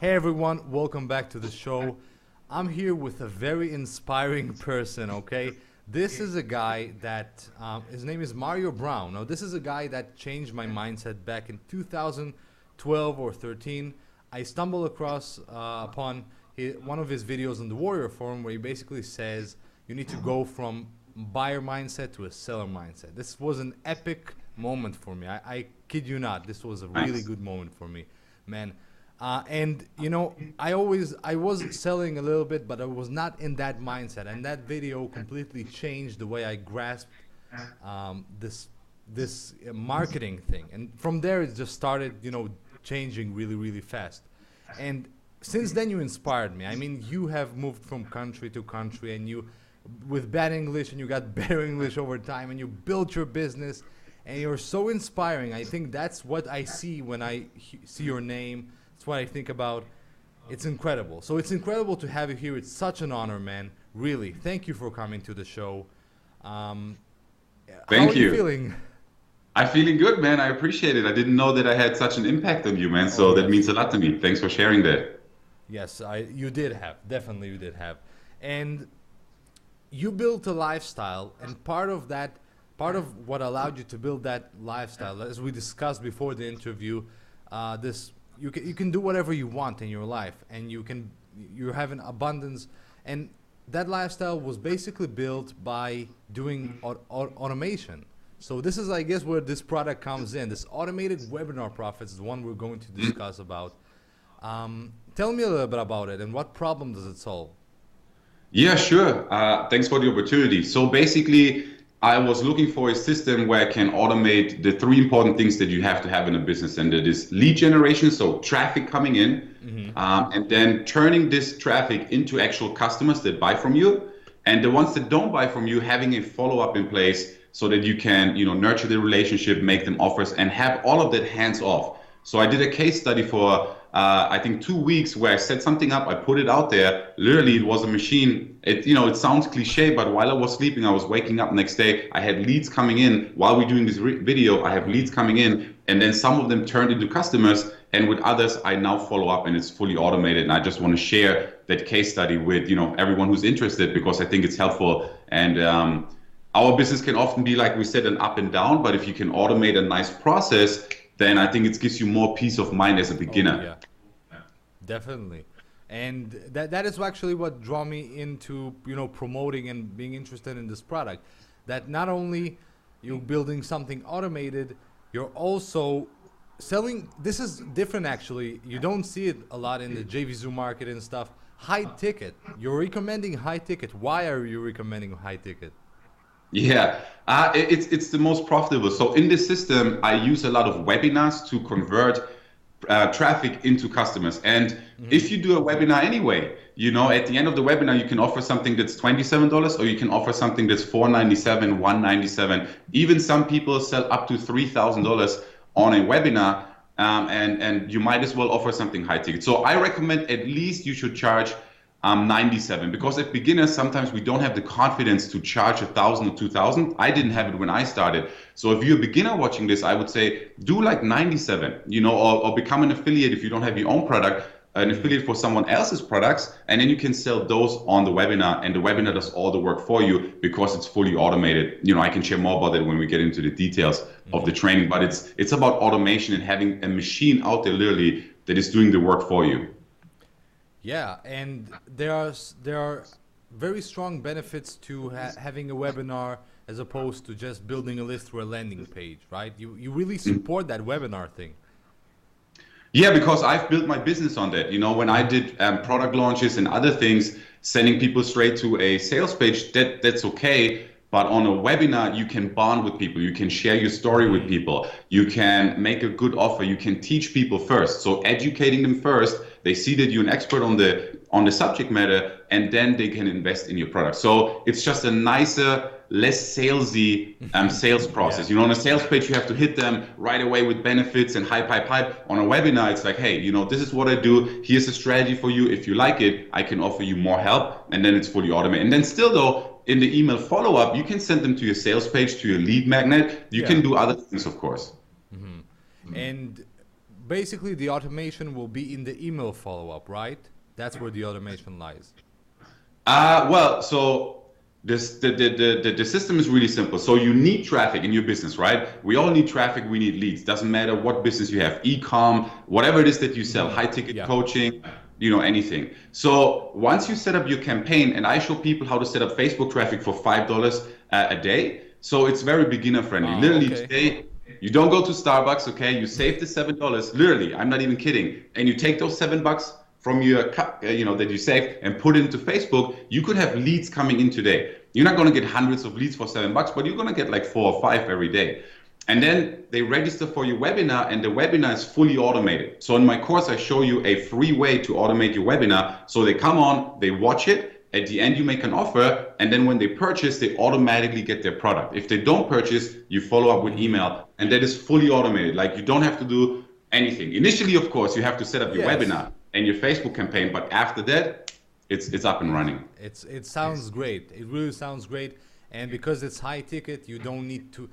Hey everyone, welcome back to the show. I'm here with a very inspiring person, okay? This is a guy that, his name is Mario Brown. Now, this is a guy that changed my mindset back in 2012 or 13. I stumbled across upon one of his videos on the Warrior Forum where he basically says you need to go from buyer mindset to a seller mindset. This was an epic moment for me. I kid you not. This was a really good moment for me, man. And you know, I was selling a little bit, but I was not in that mindset. And that video completely changed the way I grasped this marketing thing. And from there, it just started, you know, changing really fast. And since then, you inspired me. I mean, you have moved from country to country, and you, with bad English, and you got better English over time, and you built your business, and you're so inspiring. I think that's what I see when I see your name. That's what I think about. It's incredible. So it's incredible to have you here. It's such an honor, man. Really. Thank you for coming to the show. How are you feeling? I'm feeling good, man. I appreciate it. I didn't know that I had such an impact on you, man. So that means a lot to me. Thanks for sharing that. Yes, you did have. Definitely you did have. And you built a lifestyle, and part of what allowed you to build that lifestyle, as we discussed before the interview, you can do whatever you want in your life, and you have an abundance, and that lifestyle was basically built by doing automation. So this is, I guess, where this product comes in. This automated webinar profits is the one we're going to discuss about. Tell me a little bit about it, and what problem does it solve? Yeah, sure. Thanks for the opportunity. So basically, I was looking for a system where I can automate the three important things that you have to have in a business, and that is lead generation, so traffic coming in, and then turning this traffic into actual customers that buy from you, and the ones that don't buy from you, having a follow-up in place so that you can, you know, nurture the relationship, make them offers, and have all of that hands off. So I did a case study for I think 2 weeks where I set something up, I put it out there. Literally, it was a machine. It sounds cliche, but while I was sleeping, I was waking up next day. I had leads coming in while we're doing this video. I have leads coming in, and then some of them turned into customers. And with others, I now follow up, and it's fully automated. And I just want to share that case study with everyone who's interested, because I think it's helpful. And our business can often be, like we said, an up and down. But if you can automate a nice process, then I think it gives you more peace of mind as a beginner. Oh, yeah. Definitely. And that is actually what drew me into, promoting and being interested in this product. That not only you're building something automated, you're also selling. This is different, actually. You don't see it a lot in the JVZoo market and stuff. High ticket. You're recommending high ticket. Why are you recommending high ticket? Yeah, it's the most profitable. So in this system, I use a lot of webinars to convert traffic into customers. And if you do a webinar anyway, at the end of the webinar, you can offer something that's $27, or you can offer something that's $497, $197. Even some people sell up to $3,000 on a webinar, and you might as well offer something high ticket. So I recommend at least you should charge 97, because at beginners, sometimes we don't have the confidence to charge 1,000 or 2,000. I didn't have it when I started. So if you're a beginner watching this, I would say do like 97, or become an affiliate if you don't have your own product, an affiliate for someone else's products, and then you can sell those on the webinar, and the webinar does all the work for you because it's fully automated. I can share more about that when we get into the details of the training, but it's about automation and having a machine out there literally that is doing the work for you. Yeah, and there are very strong benefits to having a webinar as opposed to just building a list through a landing page, right? You really support that webinar thing. Yeah, because I've built my business on that. When I did product launches and other things, sending people straight to a sales page, that's okay. But on a webinar, you can bond with people. You can share your story with people. You can make a good offer. You can teach people first. So educating them first, they see that you're an expert on the subject matter, and then they can invest in your product. So it's just a nicer, less salesy sales process. On a sales page, you have to hit them right away with benefits and hype. On a webinar, it's like, hey, this is what I do. Here's a strategy for you. If you like it, I can offer you more help. And then it's fully automated. And then still, though, in the email follow-up, you can send them to your sales page, to your lead magnet. You can do other things, of course. And basically the automation will be in the email follow-up, right? That's where the automation lies. Well, so the system is really simple. So you need traffic in your business, right? We all need traffic. We need leads. Doesn't matter what business you have, e-com, whatever it is that you sell, high ticket coaching, anything. So once you set up your campaign, and I show people how to set up Facebook traffic for $5 a day. So it's very beginner friendly. Literally today, you don't go to Starbucks, okay? You save the $7. Literally, I'm not even kidding. And you take those $7 from your, that you saved and put it into Facebook. You could have leads coming in today. You're not going to get hundreds of leads for $7, but you're going to get like 4 or 5 every day. And then they register for your webinar, and the webinar is fully automated. So in my course, I show you a free way to automate your webinar. So they come on, they watch it. At the end, you make an offer, and then when they purchase, they automatically get their product. If they don't purchase, you follow up with email, and that is fully automated. Like, you don't have to do anything. Initially, of course, you have to set up your webinar and your Facebook campaign, but after that, it's up and running. It sounds great. It really sounds great, and because it's high ticket, you don't need to.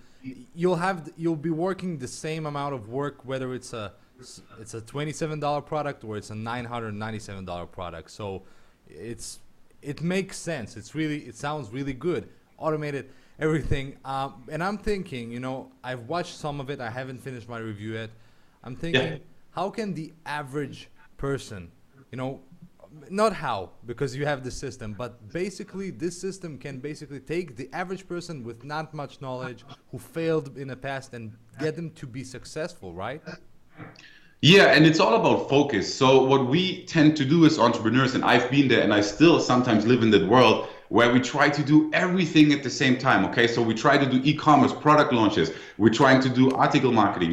You'll be working the same amount of work whether it's a $27 product or it's a $997 product. So it makes sense. It sounds really good. Automated everything. And I'm thinking, I've watched some of it. I haven't finished my review yet. I'm thinking, how can the average person, not how, because you have the system, but basically this system can basically take the average person with not much knowledge who failed in the past and get them to be successful, right? Yeah, and it's all about focus. So what we tend to do as entrepreneurs, and I've been there and I still sometimes live in that world, where we try to do everything at the same time, okay? So we try to do e-commerce, product launches. We're trying to do article marketing,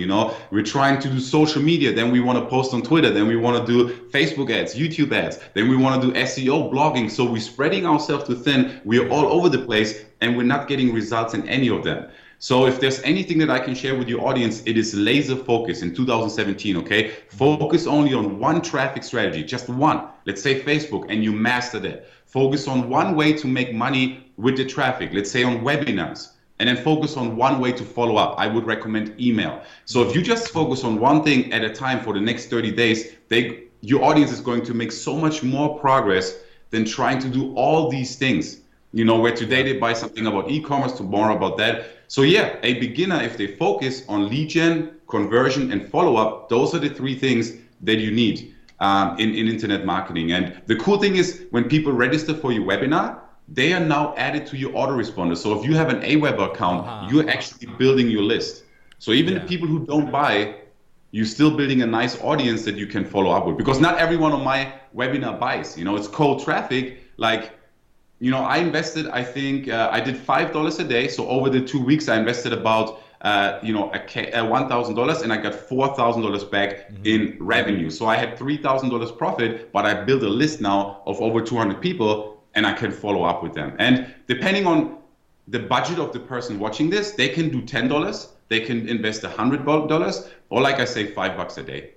We're trying to do social media. Then we want to post on Twitter. Then we want to do Facebook ads, YouTube ads. Then we want to do SEO, blogging. So we're spreading ourselves too thin. We're all over the place, and we're not getting results in any of them. So if there's anything that I can share with your audience, it is laser focus in 2017, okay? Focus only on one traffic strategy, just one. Let's say Facebook, and you master that. Focus on one way to make money with the traffic, let's say on webinars, and then focus on one way to follow up. I would recommend email. So if you just focus on one thing at a time for the next 30 days, your audience is going to make so much more progress than trying to do all these things. Where today they buy something about e-commerce, tomorrow about that. So yeah, a beginner, if they focus on lead gen, conversion, and follow-up, those are the 3 things that you need in internet marketing. And the cool thing is, when people register for your webinar, they are now added to your autoresponder. So if you have an Aweber account, you're actually building your list. So even the people who don't buy, you're still building a nice audience that you can follow up with. Because not everyone on my webinar buys. It's cold traffic. Like, I invested, I think, I did $5 a day. So over the 2 weeks, I invested about, $1,000, and I got $4,000 back in revenue. So I had $3,000 profit, but I built a list now of over 200 people, and I can follow up with them. And depending on the budget of the person watching this, they can do $10, they can invest $100, or like I say, $5 a day.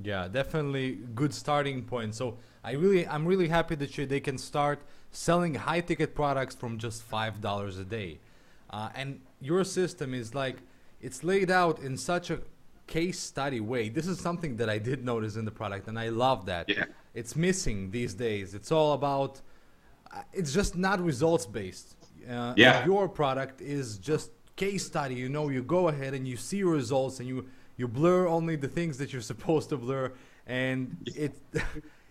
Yeah, definitely good starting point. So I'm really happy that they can start selling high ticket products from just $5 a day. And your system is it's laid out in such a case study way. This is something that I did notice in the product, and I love that. Yeah. It's missing these days. It's all about, it's just not results based. Your product is just case study. You go ahead and you see your results, and you blur only the things that you're supposed to blur, and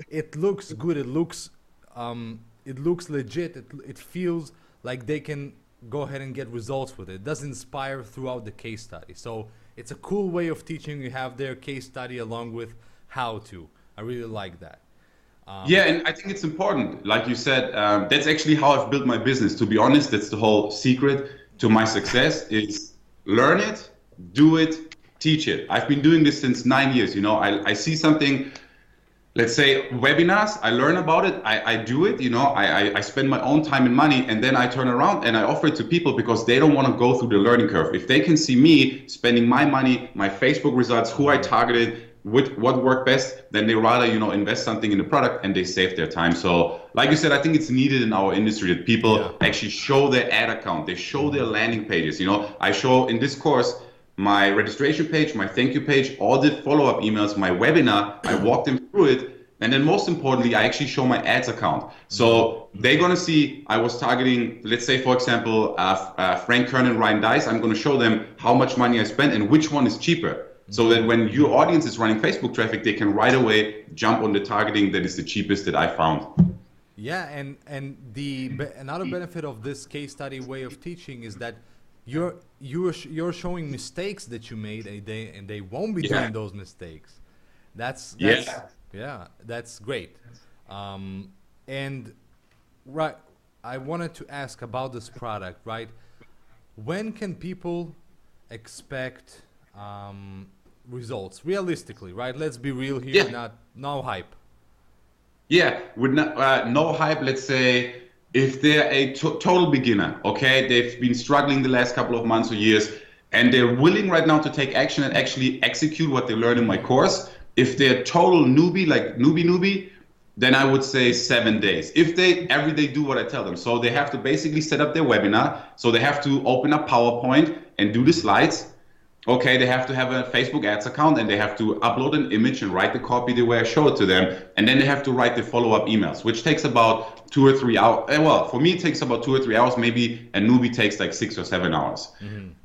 it looks good. It looks legit. It feels like they can go ahead and get results with it. It does inspire throughout the case study. So it's a cool way of teaching. You have their case study along with how to. I really like that. Yeah, and I think it's important. Like you said, that's actually how I've built my business. To be honest, that's the whole secret to my success. Is learn it, do it, teach it. I've been doing this since 9 years. I see something, let's say webinars, I learn about it, I do it, I spend my own time and money, and then I turn around and I offer it to people because they don't want to go through the learning curve. If they can see me spending my money, my Facebook results, who I targeted, with what worked best, then they rather, invest something in the product, and they save their time. So like you said, I think it's needed in our industry that people actually show their ad account, they show their landing pages. I show in this course, my registration page, my thank you page, all the follow-up emails, my webinar. I walk them through it. And then most importantly, I actually show my ads account. So they're going to see I was targeting, let's say, for example, Frank Kern and Ryan Dice. I'm going to show them how much money I spent and which one is cheaper. So that when your audience is running Facebook traffic, they can right away jump on the targeting that is the cheapest that I found. Yeah, and another benefit of this case study way of teaching is that you're showing mistakes that you made, and they won't be doing those mistakes. That's great. And right, I wanted to ask about this product. Right, when can people expect results realistically? Right, let's be real here. No hype. Yeah, with no hype. Let's say if they're a total beginner, okay, they've been struggling the last couple of months or years, and they're willing right now to take action and actually execute what they learned in my course. If they're total newbie, like newbie, then I would say 7 days. If they every day do what I tell them. So they have to basically set up their webinar. So they have to open up PowerPoint and do the slides. Okay, they have to have a Facebook ads account, and they have to upload an image and write the copy the way I show it to them. And then they have to write the follow-up emails, which takes about 2 or 3 hours. Well, for me, it takes about 2 or 3 hours. Maybe a newbie takes like 6 or 7 hours.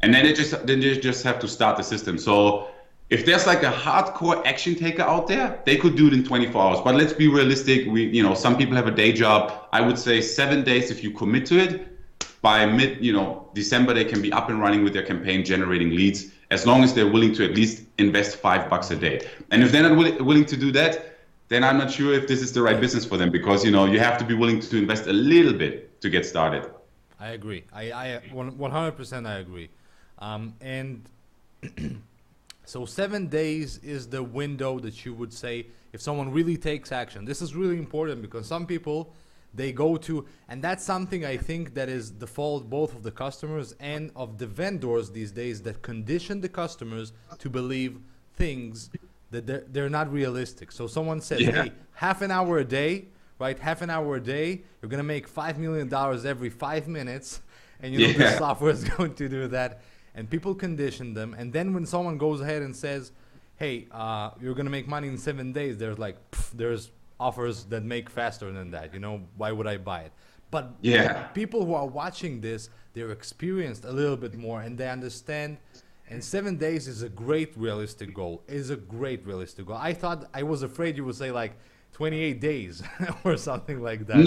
And then they just have to start the system. So if there's like a hardcore action taker out there, they could do it in 24 hours. But let's be realistic. Some people have a day job. I would say 7 days if you commit to it. By December, they can be up and running with their campaign, generating leads, as long as they're willing to at least invest $5 a day. And if they're not willing to do that, then I'm not sure if this is the right business for them, because you have to be willing to invest a little bit to get started. I agree. I 100% I agree. And so 7 days is the window that you would say if someone really takes action. This is really important because some people, they go to, and that's something I think that is the fault both of the customers and of the vendors these days, that condition the customers to believe things that they're not realistic. So someone says, hey, half an hour a day, right? Half an hour a day, you're going to make $5 million every 5 minutes. And the software is going to do that. And people condition them. And then when someone goes ahead and says, hey, you're going to make money in 7 days, there's like, there's offers that make faster than that. Why would I buy it? But people who are watching this, they're experienced a little bit more, and they understand. And 7 days is a great realistic goal. I was afraid you would say like 28 days or something like that.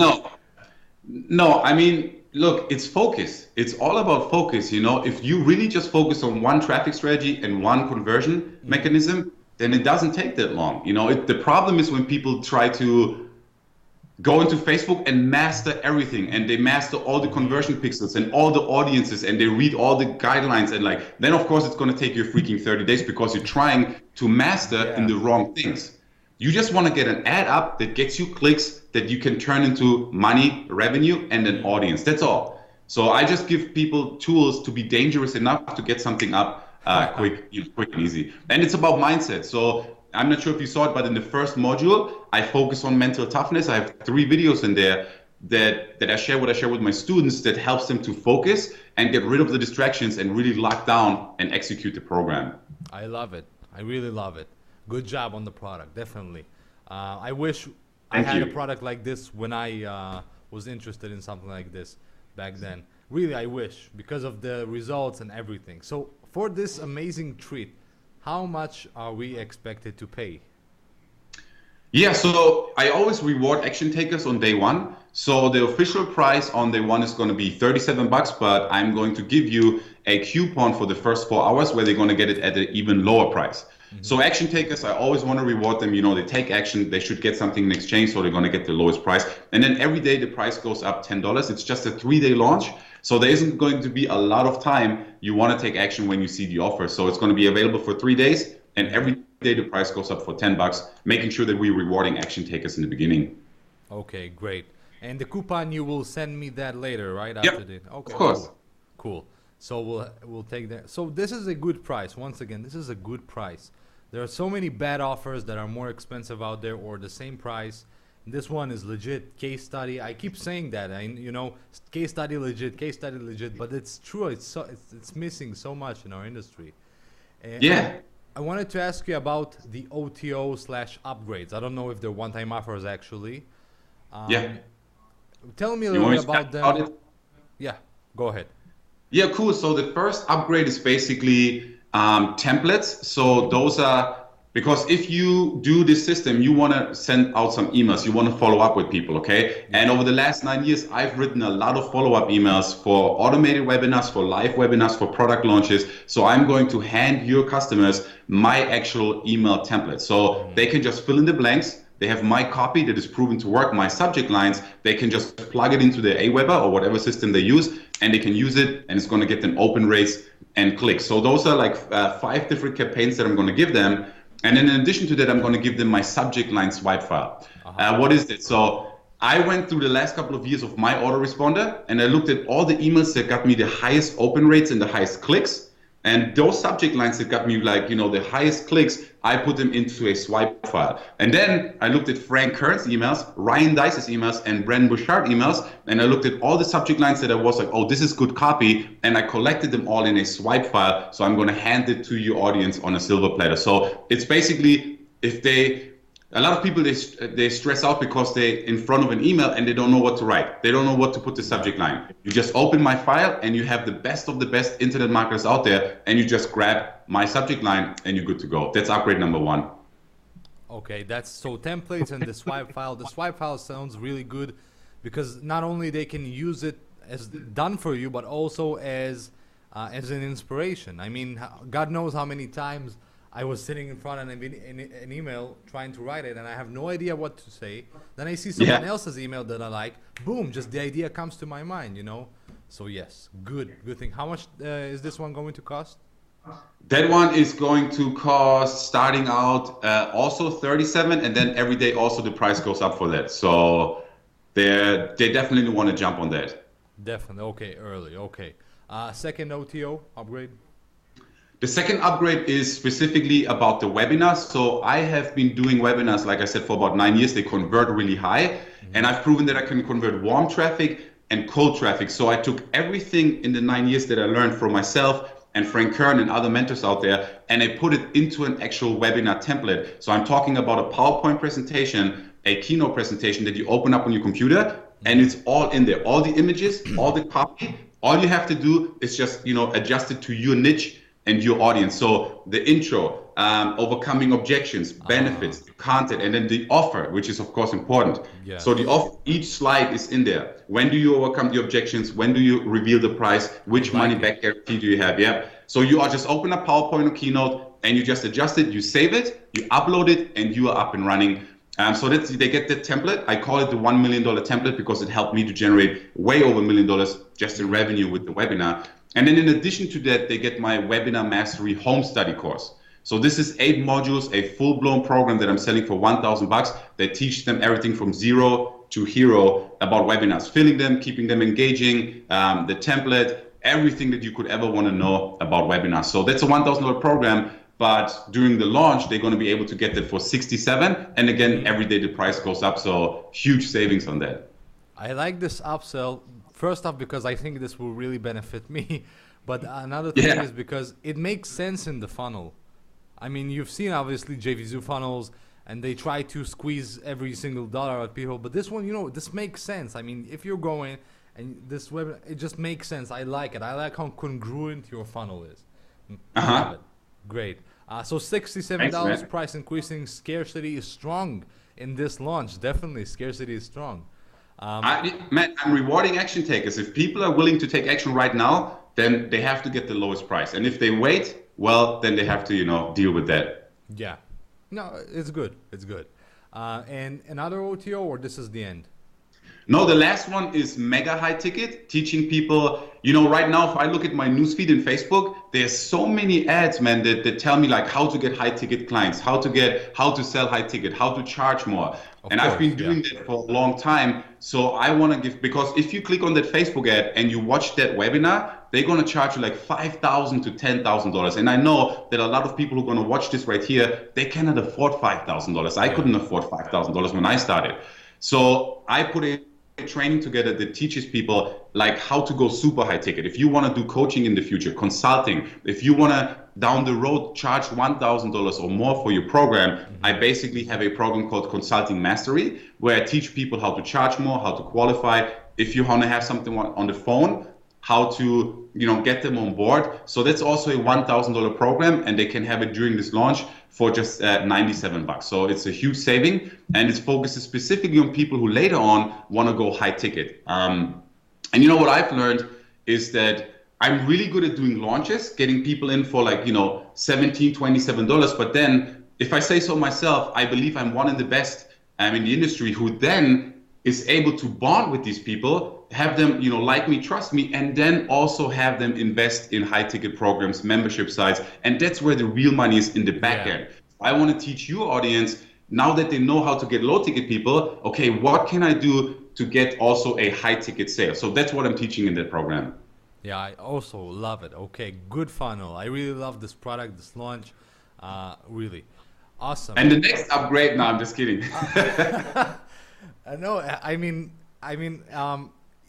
No, I mean, look, it's focus. It's all about focus. If you really just focus on one traffic strategy and one conversion mechanism, then it doesn't take that long. The problem is when people try to go into Facebook and master everything, and they master all the conversion pixels and all the audiences, and they read all the guidelines, and then of course it's going to take you freaking 30 days because you're trying to master in the wrong things. You just want to get an ad up that gets you clicks that you can turn into money, revenue, and an audience. That's all. So I just give people tools to be dangerous enough to get something up quick and easy. And it's about mindset. So I'm not sure if you saw it, but in the first module, I focus on mental toughness. I have 3 videos in there that I share with my students that helps them to focus and get rid of the distractions and really lock down and execute the program. I love it. I really love it. Good job on the product, definitely. I wish I had a product like this when I was interested in something like this back then. Really, I wish, because of the results and everything. So for this amazing treat, how much are we expected to pay? Yeah, so I always reward action takers on day one. So the official price on day one is going to be $37, but I'm going to give you a coupon for the first 4 hours where they're going to get it at an even lower price. So action takers, I always want to reward them. They take action, they should get something in exchange, so they're going to get the lowest price. And then every day the price goes up $10. It's just a 3-day launch. So there isn't going to be a lot of time you want to take action when you see the offer. So it's going to be available for 3 days, and every day the price goes up for $10, making sure that we're rewarding action takers in the beginning. Okay, great. And the coupon, you will send me that later, right? Yep, after the, okay, of course. Cool. So we'll take that. So this is a good price. Once again, this is a good price. There are so many bad offers that are more expensive out there or the same price. This one is legit case study. I keep saying that, case study legit, but it's true. It's missing so much in our industry. Yeah. I wanted to ask you about the OTO slash upgrades. I don't know if they're one-time offers actually. Yeah. Tell me a You little want bit me to about talk about them. it? Yeah, go ahead. Yeah, cool. So the first upgrade is basically templates. So those are because if you do this system, you want to send out some emails. You want to follow up with people, okay? Yeah. And over the last 9 years, I've written a lot of follow-up emails for automated webinars, for live webinars, for product launches. So I'm going to hand your customers my actual email template. So they can just fill in the blanks. They have my copy that is proven to work, my subject lines. They can just plug it into their Aweber or whatever system they use, and they can use it, and it's going to get them open rates and clicks. So those are like 5 different campaigns that I'm going to give them. And then in addition to that, I'm going to give them my subject line swipe file. What is it? So I went through the last couple of years of my autoresponder, and I looked at all the emails that got me the highest open rates and the highest clicks. And those subject lines that got me like, the highest clicks, I put them into a swipe file. And then I looked at Frank Kern's emails, Ryan Dice's emails, and Brendan Bouchard emails. And I looked at all the subject lines that I was like, oh, this is good copy. And I collected them all in a swipe file. So I'm going to hand it to your audience on a silver platter. So it's basically a lot of people, they stress out because they're in front of an email and they don't know what to write. They don't know what to put the subject line. You just open my file and you have the best of the best internet marketers out there, and you just grab my subject line and you're good to go. That's upgrade number 1. Okay, that's so templates and the swipe file. The swipe file sounds really good because not only they can use it as done for you, but also as an inspiration. I mean, God knows how many times I was sitting in front of an email trying to write it, and I have no idea what to say. Then I see someone else's email that I like. Boom, just the idea comes to my mind, So yes, good thing. How much is this one going to cost? That one is going to cost, starting out, also 37, and then every day also the price goes up for that. So they definitely want to jump on that. Definitely. Okay, early. Okay. Second OTO upgrade. The second upgrade is specifically about the webinars. So I have been doing webinars, like I said, for about 9 years. They convert really high. And I've proven that I can convert warm traffic and cold traffic. So I took everything in the 9 years that I learned from myself and Frank Kern and other mentors out there, and I put it into an actual webinar template. So I'm talking about a PowerPoint presentation, a keynote presentation that you open up on your computer, and it's all in there. All the images, all the copy. All you have to do is just, adjust it to your niche and your audience. So the intro, overcoming objections, benefits, content, and then the offer, which is of course important. Yeah. So the offer, each slide is in there. When do you overcome the objections? When do you reveal the price? Which money back guarantee do you have? Yeah. So you are just open up PowerPoint or Keynote and you just adjust it, you save it, you upload it, and you are up and running. So they get the template. I call it the $1 million template because it helped me to generate way over $1 million just in revenue with the webinar. And then in addition to that, they get my Webinar Mastery Home Study course. So this is 8 modules, a full-blown program that I'm selling for $1,000 that teach them everything from zero to hero about webinars, filling them, keeping them engaging, the template, everything that you could ever want to know about webinars. So that's a $1,000 program, but during the launch, they're going to be able to get that for $67. And again, every day the price goes up, so huge savings on that. I like this upsell. First off, because I think this will really benefit me. But another thing is because it makes sense in the funnel. I mean, you've seen obviously JVZoo funnels, and they try to squeeze every single dollar out of people. But this one, this makes sense. I mean, if you're going and this web, it just makes sense. I like it. I like how congruent your funnel is. I love it. Great. So $67 price increasing. Scarcity is strong in this launch. Definitely, scarcity is strong. Man, I'm rewarding action takers. If people are willing to take action right now, then they have to get the lowest price. And if they wait, well, then they have to, deal with that. Yeah. No, it's good. It's good. And another OTO, or this is the end? No, the last one is mega high ticket, teaching people, right now, if I look at my newsfeed in Facebook, there's so many ads, man, that tell me like how to get high ticket clients, how to sell high ticket, how to charge more. I've been doing that for a long time. So I want to give, because if you click on that Facebook ad and you watch that webinar, they're going to charge you like $5,000 to $10,000. And I know that a lot of people who are going to watch this right here, they cannot afford $5,000. I couldn't afford $5,000 when I started. So I put it training together that teaches people like how to go super high ticket. If you want to do coaching in the future, consulting, if you want to down the road charge $1,000 or more for your program, I basically have a program called Consulting Mastery where I teach people how to charge more, how to qualify. If you want to have something on the phone, how to get them on board. So that's also a $1,000 program, and they can have it during this launch for just $97. So it's a huge saving, and it focuses specifically on people who later on want to go high ticket. And what I've learned is that I'm really good at doing launches, getting people in for like $17, $27. But then, if I say so myself, I believe I'm one of the best in the industry who then is able to bond with these people, have them, like me, trust me, and then also have them invest in high ticket programs, membership sites. And that's where the real money is, in the back end. I want to teach your audience, now that they know how to get low ticket people, okay, what can I do to get also a high ticket sale? So that's what I'm teaching in that program. Yeah, I also love it. Okay, good funnel. I really love this product, this launch. Really awesome. And the next upgrade, no, I'm just kidding. No, I mean,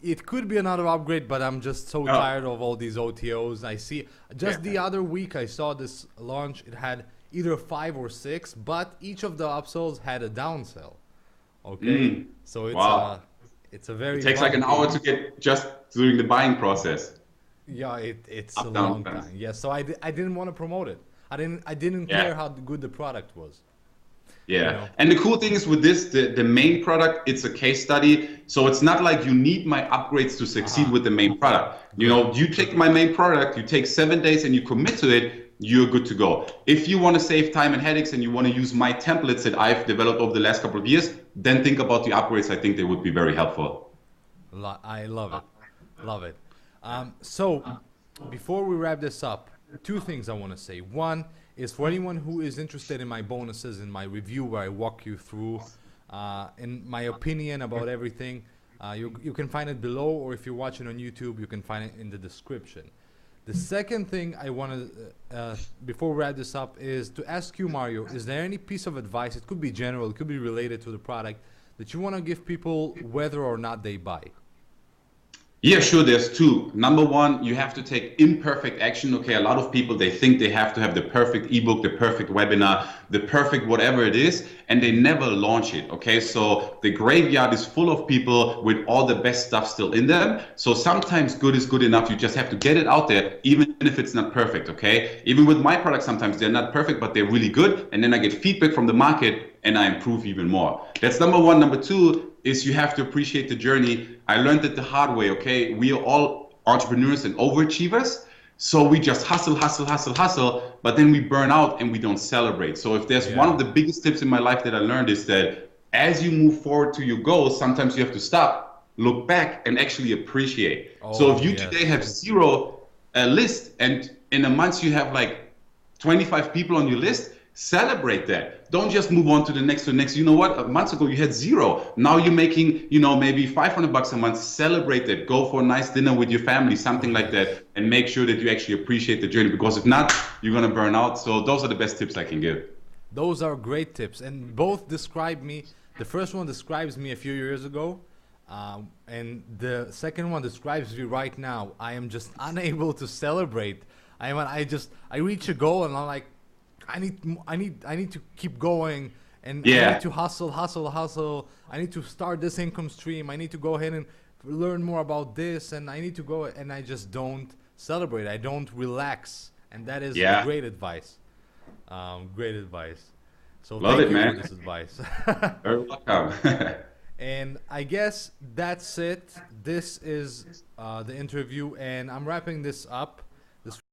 it could be another upgrade, but I'm just so tired of all these OTOs. I see just the other week I saw this launch. It had either 5 or 6, but each of the upsells had a downsell. Okay, so it's it's a very. It takes like an hour to get just during the buying process. Yeah, it's a long time. Yeah, so I didn't want to promote it. I didn't care how good the product was. Yeah, and the cool thing is with this, the main product, it's a case study. So it's not like you need my upgrades to succeed with the main product. You take my main product, you take 7 days and you commit to it, you're good to go. If you want to save time and headaches and you want to use my templates that I've developed over the last couple of years, then think about the upgrades. I think they would be very helpful. I love it. Love it. So before we wrap this up, 2 things I want to say. One is for anyone who is interested in my bonuses, in my review where I walk you through in my opinion about everything, you can find it below, or if you're watching on YouTube, you can find it in the description. The second thing I want to, before we wrap this up, is to ask you, Mario, is there any piece of advice, it could be general, it could be related to the product, that you want to give people whether or not they buy? Yeah, sure. There's 2. Number 1, you have to take imperfect action. Okay, a lot of people, they think they have to have the perfect ebook, the perfect webinar, the perfect whatever it is, and they never launch it. Okay, so the graveyard is full of people with all the best stuff still in them. So sometimes good is good enough. You just have to get it out there, even if it's not perfect. Okay, even with my products, sometimes they're not perfect, but they're really good. And then I get feedback from the market and I improve even more. That's number 1. Number 2 is you have to appreciate the journey. I learned it the hard way, okay? We are all entrepreneurs and overachievers. So we just hustle, but then we burn out and we don't celebrate. So if there's one of the biggest tips in my life that I learned is that as you move forward to your goals, sometimes you have to stop, look back, and actually appreciate. So if you today have 0 list, and in a month you have like 25 people on your list, celebrate that. Don't just move on to the next. You know what? A month ago you had 0. Now you're making, maybe $500 a month. Celebrate that. Go for a nice dinner with your family, something like that, and make sure that you actually appreciate the journey. Because if not, you're gonna burn out. So those are the best tips I can give. Those are great tips, and both describe me. The first one describes me a few years ago, and the second one describes me right now. I am just unable to celebrate. I reach a goal and I'm like, I need to keep going, and I need to hustle. I need to start this income stream. I need to go ahead and learn more about this, and I need to go, and I just don't celebrate. I don't relax, and that is great advice. Great advice. So Love thank it, you man. for this advice. Very welcome. And I guess that's it. This is the interview, and I'm wrapping this up.